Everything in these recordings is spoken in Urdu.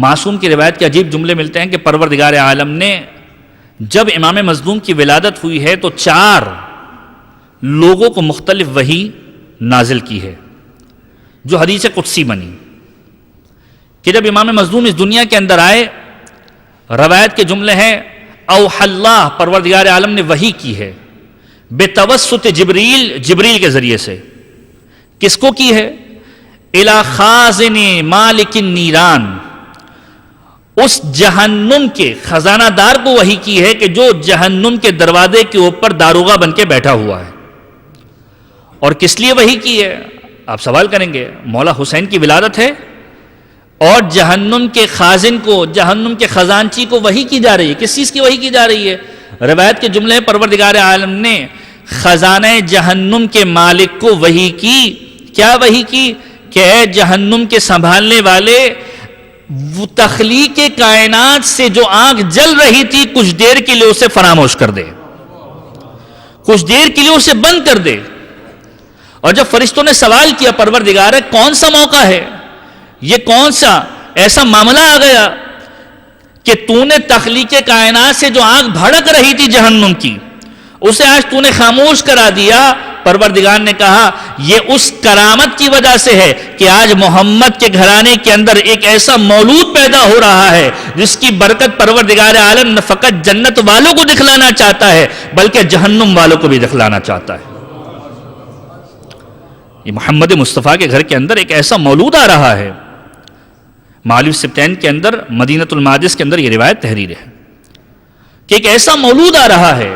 معصوم کی روایت کے عجیب جملے ملتے ہیں کہ پروردگار عالم نے جب امام مظلوم کی ولادت ہوئی ہے تو 4 لوگوں کو مختلف وحی نازل کی ہے، جو حدیث قدسی بنی کہ جب امام مظلوم اس دنیا کے اندر آئے، روایت کے جملے ہیں اوحی اللہ، پروردگار عالم نے وحی کی ہے بتوسط جبریل کے ذریعے سے۔ کس کو کی ہے؟ الی خازن مالک النیران، اس جہنم کے خزانہ دار کو وحی کی ہے کہ جو جہنم کے دروازے کے اوپر داروغہ بن کے بیٹھا ہوا ہے۔ اور کس لیے وحی کی ہے؟ آپ سوال کریں گے، مولا حسین کی ولادت ہے اور جہنم کے خازن کو، جہنم کے خزانچی کو وحی کی جا رہی ہے۔ کس چیز کی وحی کی جا رہی ہے؟ روایت کے جملے ہیں پروردگار عالم نے خزانہ جہنم کے مالک کو وحی کی۔ کیا وحی کی؟ کہ اے جہنم کے سنبھالنے والے، وہ تخلیق کائنات سے جو آگ جل رہی تھی کچھ دیر کے لیے اسے فراموش کر دے، کچھ دیر کے لیے اسے بند کر دے۔ اور جب فرشتوں نے سوال کیا پروردگار کون سا موقع ہے، یہ کون سا ایسا معاملہ آ گیا کہ تو نے تخلیق کائنات سے جو آگ بھڑک رہی تھی جہنم کی اسے آج تو نے خاموش کرا دیا؟ پروردگار نے کہا یہ اس کرامت کی وجہ سے ہے کہ آج محمد کے گھرانے کے اندر ایک ایسا مولود پیدا ہو رہا ہے جس کی برکت پروردگار عالم نہ فقط جنت والوں کو دکھلانا چاہتا ہے بلکہ جہنم والوں کو بھی دکھلانا چاہتا ہے۔ یہ محمد مصطفیٰ کے گھر کے اندر ایک ایسا مولود آ رہا ہے۔ معالم سبتین کے اندر، مدینۃ الماجس کے اندر یہ روایت تحریر ہے کہ ایک ایسا مولود آ رہا ہے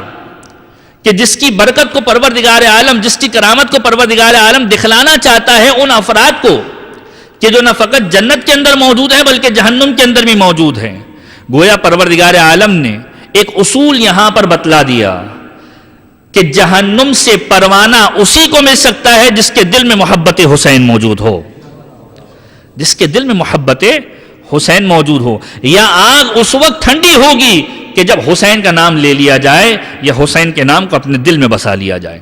کہ جس کی برکت کو پروردگار عالم، جس کی کرامت کو پروردگار عالم دکھلانا چاہتا ہے ان افراد کو کہ جو نہ فقط جنت کے اندر موجود ہیں بلکہ جہنم کے اندر بھی موجود ہیں۔ گویا پروردگار عالم نے ایک اصول یہاں پر بتلا دیا کہ جہنم سے پروانہ اسی کو مل سکتا ہے جس کے دل میں محبت حسین موجود ہو، جس کے دل میں محبت حسین موجود ہو۔ یا آگ اس وقت ٹھنڈی ہوگی کہ جب حسین کا نام لے لیا جائے یا حسین کے نام کو اپنے دل میں بسا لیا جائے۔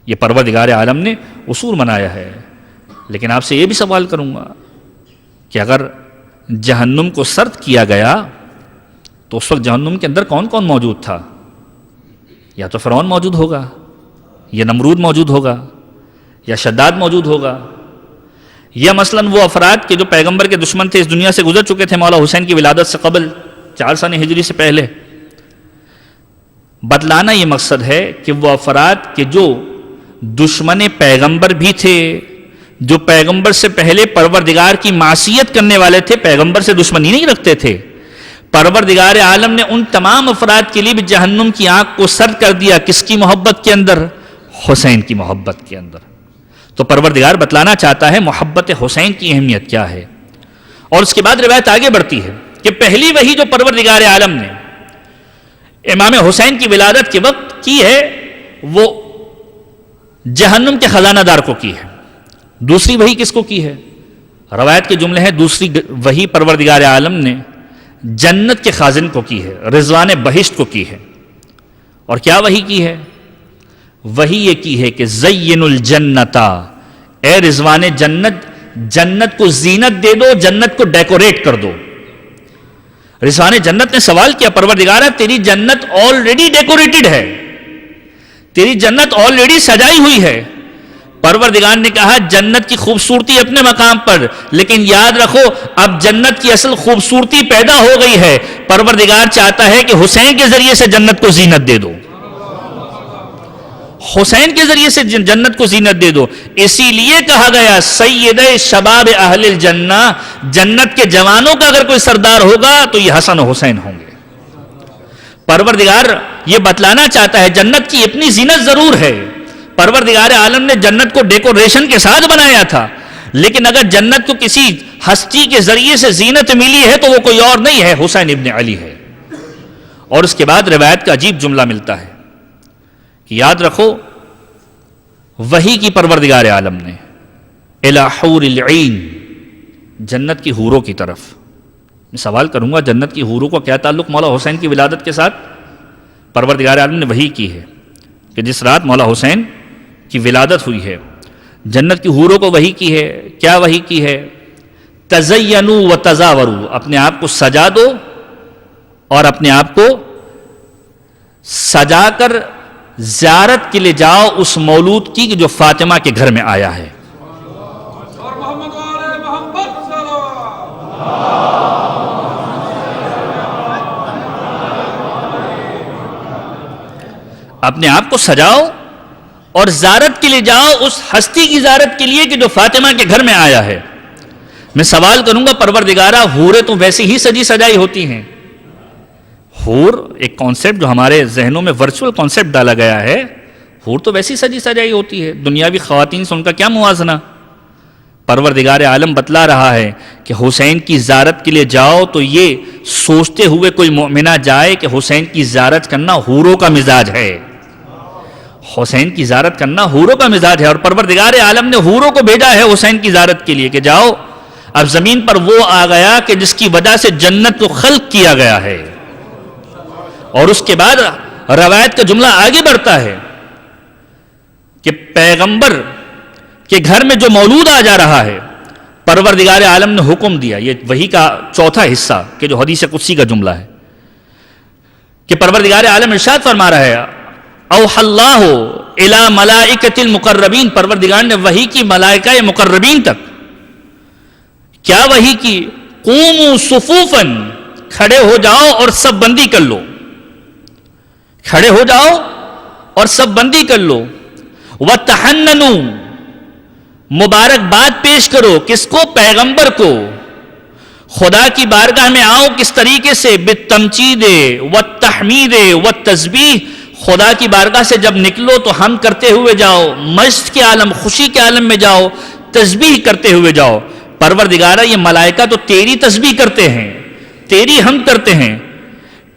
یہ پروردگار عالم نے اصول بنایا ہے۔ لیکن آپ سے یہ بھی سوال کروں گا کہ اگر جہنم کو سرد کیا گیا تو اس وقت جہنم کے اندر کون کون موجود تھا؟ یا تو فرعون موجود ہوگا، یا نمرود موجود ہوگا، یا شداد موجود ہوگا، یا مثلا وہ افراد کے جو پیغمبر کے دشمن تھے، اس دنیا سے گزر چکے تھے مولا حسین کی ولادت سے قبل 4 سال ہجری سے پہلے۔ بتلانا یہ مقصد ہے کہ وہ افراد کے جو دشمن پیغمبر بھی تھے، جو پیغمبر سے پہلے پروردگار کی معصیت کرنے والے تھے، پیغمبر سے دشمنی نہیں رکھتے تھے، پروردگار عالم نے ان تمام افراد کے لیے بھی جہنم کی آگ کو سرد کر دیا۔ کس کی محبت کے اندر؟ حسین کی محبت کے اندر۔ تو پروردگار بتلانا چاہتا ہے محبت حسین کی اہمیت کیا ہے۔ اور اس کے بعد روایت آگے بڑھتی ہے کہ پہلی وحی جو پروردگار عالم نے امام حسین کی ولادت کے وقت کی ہے وہ جہنم کے خزانہ دار کو کی ہے۔ دوسری وحی کس کو کی ہے؟ روایت کے جملے ہیں دوسری وحی پروردگار عالم نے جنت کے خازن کو کی ہے، رضوان بہشت کو کی ہے۔ اور کیا وحی کی ہے؟ وحی یہ کی ہے کہ زین الجنتا، اے رضوان جنت، جنت کو زینت دے دو، جنت کو ڈیکوریٹ کر دو۔ رضوان جنت نے سوال کیا پروردگارہ تیری جنت آلریڈی ڈیکوریٹڈ ہے، تیری جنت آلریڈی سجائی ہوئی ہے۔ پروردگار نے کہا جنت کی خوبصورتی اپنے مقام پر، لیکن یاد رکھو اب جنت کی اصل خوبصورتی پیدا ہو گئی ہے۔ پروردگار چاہتا ہے کہ حسین کے ذریعے سے جنت کو زینت دے دو، حسین کے ذریعے سے جنت کو زینت دے دو۔ اسی لیے کہا گیا سید شباب اہل الجنہ، جنت کے جوانوں کا اگر کوئی سردار ہوگا تو یہ حسن و حسین ہوں گے۔ پروردگار یہ بتلانا چاہتا ہے جنت کی اپنی زینت ضرور ہے، پروردگار عالم نے جنت کو ڈیکوریشن کے ساتھ بنایا تھا، لیکن اگر جنت کو کسی ہستی کے ذریعے سے زینت ملی ہے تو وہ کوئی اور نہیں ہے، حسین ابن علی ہے۔ اور اس کے بعد روایت کا عجیب جملہ ملتا ہے کہ یاد رکھو وحی کی پروردگار عالم نے الی حور العین، جنت کی حوروں کی طرف۔ میں سوال کروں گا جنت کی حوروں کو کیا تعلق مولا حسین کی ولادت کے ساتھ؟ پروردگار عالم نے وحی کی ہے کہ جس رات مولا حسین کی ولادت ہوئی ہے جنت کی حوروں کو وحی کی ہے۔ کیا وحی کی ہے؟ تزینوا وتزاوروا، اپنے آپ کو سجا دو اور اپنے آپ کو سجا کر زیارت کے لیے جاؤ اس مولود کی کہ جو فاطمہ کے گھر میں آیا ہے. اپنے آپ کو سجاؤ اور زیارت کے لیے جاؤ اس ہستی کی زیارت کے لیے کہ جو فاطمہ کے گھر میں آیا ہے. میں سوال کروں گا پروردگارہ، حوریں تو ویسی ہی سجی سجائی ہوتی ہیں. حور ایک کانسیپٹ جو ہمارے ذہنوں میں ورچوئل کانسیپٹ ڈالا گیا ہے، حور تو ویسی سجی سجائی ہوتی ہے. دنیاوی خواتین سے ان کا کیا موازنہ؟ پروردگار عالم بتلا رہا ہے کہ حسین کی زیارت کے لیے جاؤ تو یہ سوچتے ہوئے کوئی مومنہ جائے کہ حسین کی زیارت کرنا حوروں کا مزاج ہے. حسین کی زیارت کرنا حوروں کا مزاج ہے، اور پروردگار عالم نے حوروں کو بھیجا ہے حسین کی زیارت کے لیے کہ جاؤ. اب زمین پر وہ آ گیا کہ جس کی وجہ سے جنت کو خلق کیا گیا ہے. اور اس کے بعد روایت کا جملہ آگے بڑھتا ہے کہ پیغمبر کے گھر میں جو مولود آ جا رہا ہے، پروردگار عالم نے حکم دیا. یہ وحی کا چوتھا حصہ کہ جو حدیث قدسی کا جملہ ہے کہ پروردگار عالم ارشاد فرما رہا ہے اوحى اللہ الی ملائکۃ المقربین، پروردگار نے وحی کی ملائکہ مقربین تک. کیا وحی کی؟ قوموا صفوفا، کھڑے ہو جاؤ اور سب بندی کر لو. کھڑے ہو جاؤ اور سب بندی کر لو. وتحننوا، مبارکباد پیش کرو. کس کو؟ پیغمبر کو. خدا کی بارگاہ میں آؤ کس طریقے سے؟ بالتمجید والتحمید والتسبیح. خدا کی بارگاہ سے جب نکلو تو ہم کرتے ہوئے جاؤ، مجد کے عالم، خوشی کے عالم میں جاؤ، تسبیح کرتے ہوئے جاؤ. پروردگارہ یہ ملائکہ تو تیری تسبیح کرتے ہیں، تیری حمد کرتے ہیں،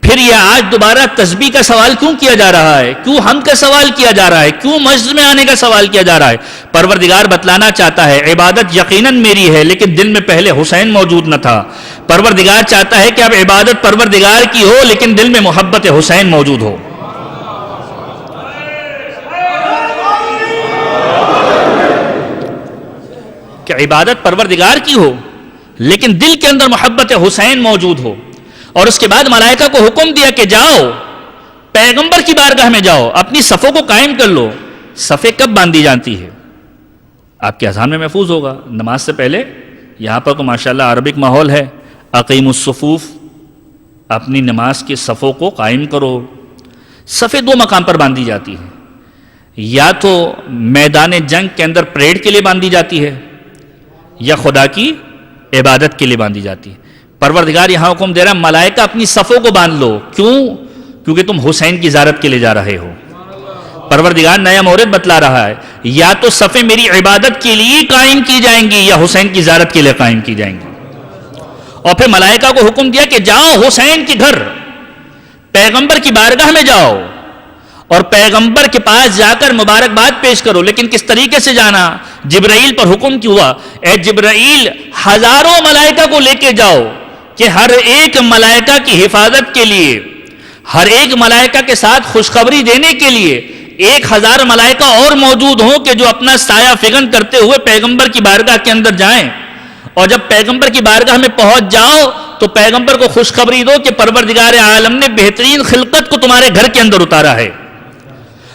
پھر یہ آج دوبارہ تسبیح کا سوال کیوں کیا جا رہا ہے؟ کیوں حمد کا سوال کیا جا رہا ہے؟ کیوں مسجد میں آنے کا سوال کیا جا رہا ہے؟ پروردگار بتلانا چاہتا ہے عبادت یقیناً میری ہے، لیکن دل میں پہلے حسین موجود نہ تھا. پروردگار چاہتا ہے کہ اب عبادت پروردگار کی ہو لیکن دل میں محبت حسین موجود ہو. کہ عبادت پروردگار کی ہو لیکن دل کے اندر محبت حسین موجود ہو. اور اس کے بعد ملائکہ کو حکم دیا کہ جاؤ پیغمبر کی بارگاہ میں جاؤ، اپنی صفوں کو قائم کر لو. صفیں کب باندھی جاتی ہے؟ آپ کے اذہان میں محفوظ ہوگا نماز سے پہلے. یہاں پر تو ماشاءاللہ عربک ماحول ہے. اقیم الصفوف، اپنی نماز کی صفوں کو قائم کرو. صفیں دو مقام پر باندھی جاتی ہیں، یا تو میدان جنگ کے اندر پریڈ کے لیے باندھی جاتی ہے یا خدا کی عبادت کے لیے باندھی جاتی ہے. پروردگار یہاں حکم دے رہا ہے ملائکہ اپنی صفوں کو باندھ لو. کیوں؟ کیونکہ تم حسین کی زیارت کے لیے جا رہے ہو. پروردگار نیا مورد بتلا رہا ہے، یا تو صفیں میری عبادت کے لیے قائم کی جائیں گی یا حسین کی زیارت کے لیے قائم کی جائیں گی. اور پھر ملائکہ کو حکم دیا کہ جاؤ حسین کے گھر، پیغمبر کی بارگاہ میں جاؤ اور پیغمبر کے پاس جا کر مبارکباد پیش کرو. لیکن کس طریقے سے جانا؟ جبرائیل پر حکم کیوں ہوا؟ اے جبرائیل ہزاروں ملائکہ کو لے کے جاؤ کہ ہر ایک ملائکہ کی حفاظت کے لیے، ہر ایک ملائکہ کے ساتھ خوشخبری دینے کے لیے 1000 ملائکہ اور موجود ہوں کہ جو اپنا سایہ فگن کرتے ہوئے پیغمبر کی بارگاہ کے اندر جائیں. اور جب پیغمبر کی بارگاہ میں پہنچ جاؤ تو پیغمبر کو خوشخبری دو کہ پروردگار عالم نے بہترین خلقت کو تمہارے گھر کے اندر اتارا ہے.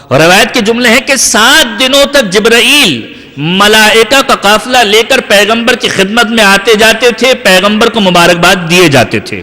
اور روایت کے جملے ہیں کہ 7 دنوں تک جبرائیل ملائکہ کا قافلہ لے کر پیغمبر کی خدمت میں آتے جاتے تھے، پیغمبر کو مبارکباد دیے جاتے تھے.